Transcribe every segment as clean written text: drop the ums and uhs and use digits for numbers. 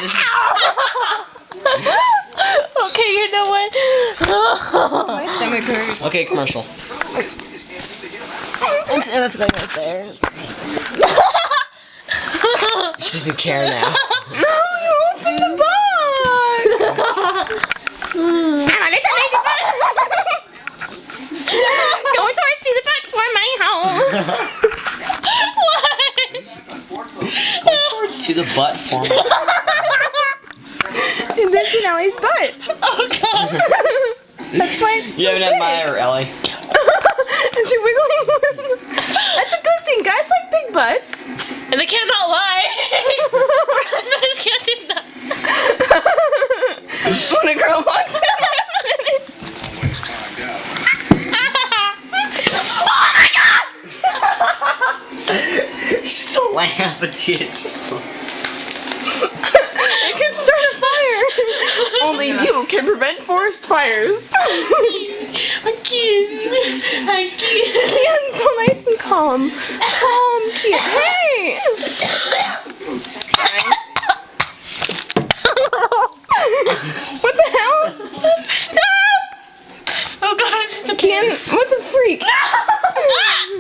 this is... Okay, you know what? My stomach hurts. Okay, commercial. Let's go right there. She doesn't care now. No, you opened the box! I'm a little ladybug! Going towards to the box for my home! What? To the butt for me. And this is Ellie's butt. Oh god. That's why it's You haven't admired her, Ellie. Is she wiggling? That's a good thing. Guys like big butts. And they cannot lie. Brothers can't do that. When a girl walks in, oh my god! She's still laughing, tits. It can start a fire. Only you can prevent forest fires. Kian's so nice and calm. Calm, Kian. Hey! What the hell? Stop! Oh god, I'm just a Kian, what the freak?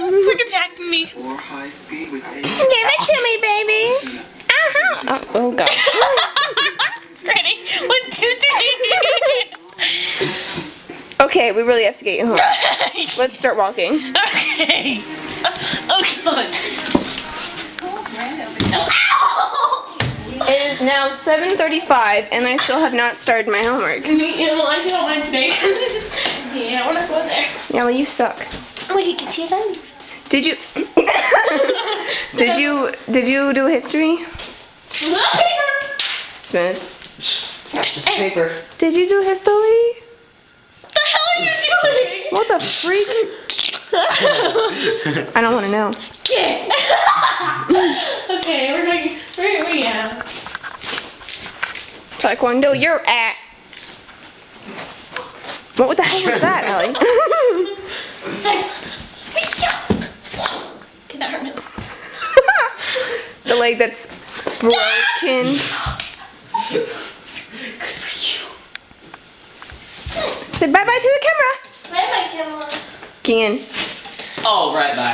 It's like attacking me. Give it to me, baby. Oh god. Ready? 1, 2, 3. Okay, we really have to get you home. Let's start walking. Okay. Oh god. It is now 7:35 and I still have not started my homework. You know, I did all mine today. Yeah, I want to go there. Yeah, well, you suck. Wait, you can see them? Did you did you do history? Smith. Paper. Did you do history? What the hell are you doing? What the freak? I don't want to know. Yeah. Okay, we're going. Yeah. Taekwondo, you're at. What the hell was that, Ellie? Can that hurt me? The leg that's broken. Say bye-bye to the camera. Bye-bye, Camilla. Kian. Oh, right, bye.